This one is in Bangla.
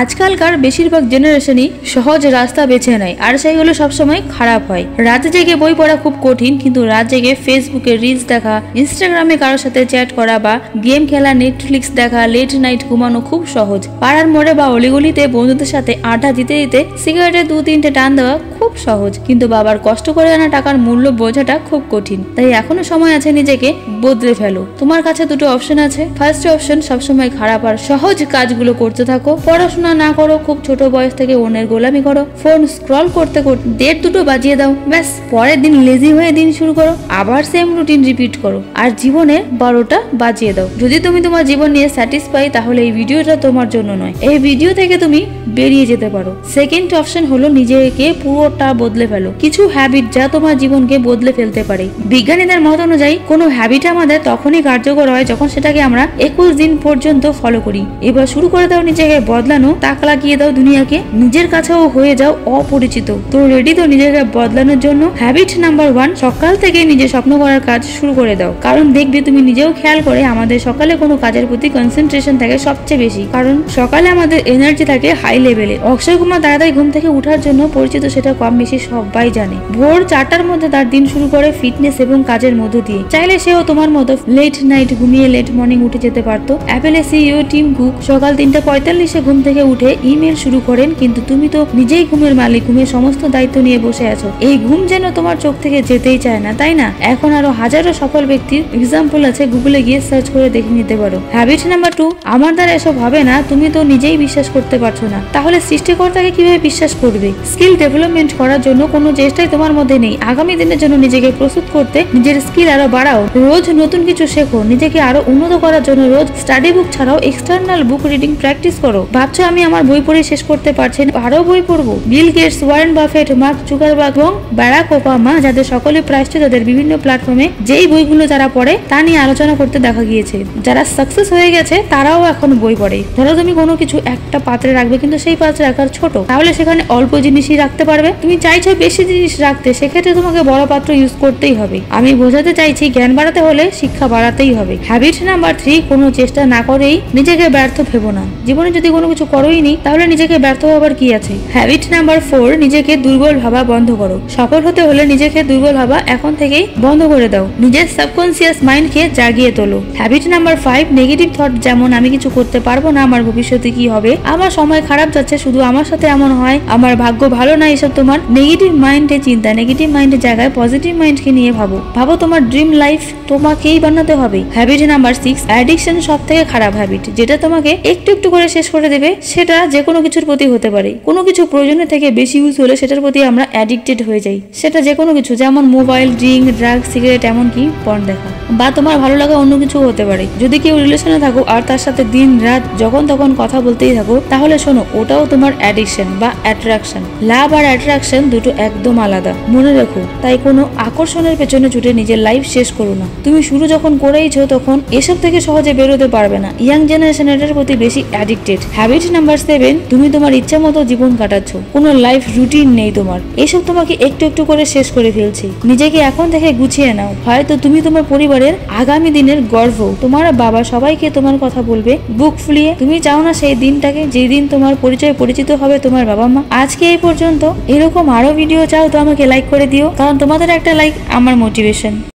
আজকালকার বেশিরভাগ জেনারেশনই সহজ রাস্তা বেছে নেয়, আর সেইগুলো সবসময় খারাপ হয়। রাতে জেগে বই পড়া খুব কঠিন, কিন্তু রাত জেগে ফেসবুকে রিলস দেখা, ইনস্টাগ্রামে কারোর সাথে চ্যাট করা বা গেম খেলা, নেটফ্লিক্স দেখা, লেট নাইট ঘুমানো খুব সহজ। পাড়ার মোড়ে বা অলিগলিতে বন্ধুদের সাথে আড্ডা দিতে দিতে সিগারেটে 2-3টে টান দেওয়া খুব সহজ, কিন্তু বাবার কষ্ট করে আনা টাকার মূল্য বোঝাটা খুব কঠিন। তাই এখনো সময় আছে, নিজেকে বদলে ফেলো। তোমার কাছে দুটো অপশন আছে। ফার্স্ট অপশন, সবসময় খারাপ আর সহজ কাজগুলো করতে থাকো, পড়াশোনা না করো, খুব ছোট বয়স থেকে অন্যের গোলামি করো, ফোন স্ক্রল করতে করতে 1:30 বাজিয়ে দাও, ব্যাস পরের দিন লেজি হয়ে দিন শুরু করো, আবার সেম রুটিন রিপিট করো, আর জীবনে 12টা বাজিয়ে দাও। যদি তুমি তোমার জীবন নিয়ে স্যাটিসফাই, তাহলে এই ভিডিওটা তোমার জন্য নয়। এই ভিডিও থেকে তুমি বেরিয়ে যেতে পারো। সেকেন্ড অপশন হলো নিজেকে পুরোটা বদলে ফেলো। কিছু হ্যাবিট যা তোমার জীবনকে বদলে ফেলতে পারে। বিজ্ঞানীদের মত অনুযায়ী কোনো হ্যাবিট আমাদের তখনই কার্যকর হয় যখন সেটাকে আমরা 21 দিন পর্যন্ত ফলো করি। এবার শুরু করে দাও নিজেকে বদলানো, তাক লাগিয়ে দাও দুনিয়াকে, নিজের কাছেও হয়ে যাও অপরিচিত। তো রেডি তো নিজেকে বদলানোর জন্য? হ্যাবিট নাম্বার 1, সকাল থেকে নিজের স্বপ্ন করার কাজ শুরু করে দাও। কারণ দেখবে, তুমি নিজেও খেয়াল করে, আমাদের সকালে কোনো কাজের প্রতি কনসেন্ট্রেশন থাকে সবচেয়ে বেশি, কারণ সকালে আমাদের এনার্জি থাকে হাই লেভেলে। অক্ষয় কুমার তাড়াতাড়ি ঘুম থেকে উঠার জন্য পরিচিত, সেটা কম বেশি সবাই জানে। ভোর 4টার মধ্যে তার দিন শুরু করে ফিটনেস এবং কাজের মধ্য দিয়ে। চাইলে সেও তোমার মতো লেট নাইট ঘুমিয়ে লেট মর্নিং উঠে যেতে পারতো। অ্যাপেলের সিইও টিম কুক সকাল 3:45 ঘুম থেকে উঠে ইমেল শুরু করেন, কিন্তু তুমি তো নিজেই ঘুমের মালিক, ঘুমের সমস্ত দায়িত্ব নিয়ে বসে আছো। এই ঘুম যেন তোমার চোখ থেকে যেতেই চায় না, তাই না? এখন আরো হাজারো সফল ব্যক্তির এক্সাম্পল আছে, গুগলে গিয়ে সার্চ করে দেখে নিতে পারো। হ্যাবিট নাম্বার 2, আমার দ্বারা এসব হবে না। তুমি তো নিজেই বিশ্বাস করতে পারছো না, তাহলে সৃষ্টিকর্তাকে কিভাবে বিশ্বাস করবে? স্কিল ডেভেলপমেন্ট করার জন্য কোনো চেষ্টাই তোমার মধ্যে নেই। আগামী দিনের জন্য নিজেকে প্রস্তুত করতে নিজের স্কিল আরো বাড়াও, রোজ নতুন কিছু শেখো, নিজেকে আরো উন্নত করার জন্য রোজ স্টাডি বুক ছাড়াও এক্সটার্নাল বুক রিডিং প্র্যাকটিস করো। ভাবছো আমি আমার বই পড়ে শেষ করতে পারছি না, আরো বই পড়বো? Bill Gates, Warren Buffett, Mark Zuckerberg এবং বারাক ওবামা, যাদের সকলে প্রায়শ্চিত তাদের বিভিন্ন প্ল্যাটফর্মে যেই বইগুলো যারা পড়ে তা নিয়ে আলোচনা করতে দেখা গিয়েছে। যারা সাকসেস হয়ে গেছে তারাও এখন বই পড়ে। ধরো তুমি কোনো কিছু একটা পাত্রে রাখবে, কিন্তু সেই পাত্রের আকার ছোট, তাহলে সেখানে অল্প জিনিসই রাখতে পারবে। তুমি চাইছো বেশি জিনিস রাখতে, সেক্ষেত্রে তোমাকে বড় পাত্র ইউজ করতেই হবে। আমি বোঝাতে চাইছি, জ্ঞান বাড়াতে হলে শিক্ষা বাড়াতেই হবে। হ্যাবিট নাম্বার 3, কোনো চেষ্টা না করেই নিজেকে ব্যর্থ ভেবো না। জীবনে যদি কোনো কিছু করোই নি, তাহলে নিজেকে ব্যর্থ হবার কি আছে? হ্যাবিট নাম্বার 4, নিজেকে দুর্বল ভাবা বন্ধ করো। সফল হতে হলে নিজেকে দুর্বল ভাবা এখন থেকেই বন্ধ করে দাও। নিজের সাবকনসিয়াস মাইন্ডকে জাগিয়ে তোলো। হ্যাবিট নাম্বার 5, নেগেটিভ থট, যেমন আমি কিছু করতে পারবো না, আমার ভবিষ্যতে কি হবে, আমার সময় খারাপ যাচ্ছে, শুধু আমার সাথে এমন হয়, আমার ভাগ্য ভালো না, এসব তোমার নেগেটিভ মাইন্ডে চিন্তা। নেগেটিভ মাইন্ডের জায়গায় পজিটিভ মাইন্ডকে নিয়ে ভাবো তোমার ড্রিম লাইফ তোমাকেই বানাতে হবে। হ্যাবিট নাম্বার 6, অ্যাডিকশন সব থেকে খারাপ হ্যাবিট, যেটা তোমাকে একটু একটু করে শেষ করে দেবে। সেটা যে কোনো কিছুর প্রতি হতে পারে। কোনো কিছু প্রয়োজনের থেকে বেশি ইউজ হলে সেটার প্রতি আমরা অ্যাডিক্টেড হয়ে যাই। সেটা যে কোনো কিছু, যেমন মোবাইল, ড্রিঙ্ক, ড্রাগ, সিগারেট, এমনকি পর্ন দেখা, বা তোমার ভালো লাগা অন্য কিছু হতে পারে। যদি কেউ রিলেশনে থাকো আর তার সাথে দিন রাত যখন তখন কথা বলতেই থাকো, তাহলে শোনো, ওটাও তোমার অ্যাডিকশন বা অ্যাট্রাকশন। লাভ আর অ্যাট্রাকশন দুটো একদম আলাদা, মনে রেখো। তাই কোনো আকর্ষণের পেছনে ছুটে নিজের লাইফ শেষ করো না। তুমি শুরু যখন করেইছো, তখন এসব থেকে সহজে বেরোতে পারবে না। ইয়াং জেনারেশন এটার প্রতি বেশি অ্যাডিক্টেড। হ্যাবিট নাম্বার 7, তুমি তোমার ইচ্ছা মতো জীবন কাটাচ্ছ, কোনো লাইফ রুটিন নেই তোমার। এসব তোমাকে একটু একটু করে শেষ করে ফেলছে। নিজেকে এখন থেকে গুছিয়ে নাও। হয়তো তুমি তোমার পরিবারের আগামী দিনের গর্ব, তোমার বাবা সবাইকে তোমার কথা বলবে বুক ফুলিয়ে। তুমি চাও না সেই দিনটাকে, যেই দিন তোমার পরিচয় পরিচিত হবে তোমার বাবা মা। আজকে এই পর্যন্ত। এরকম আরো ভিডিও চাও তো আমাকে লাইক করে দিও, কারণ তোমাদের একটা লাইক আমার মোটিভেশন।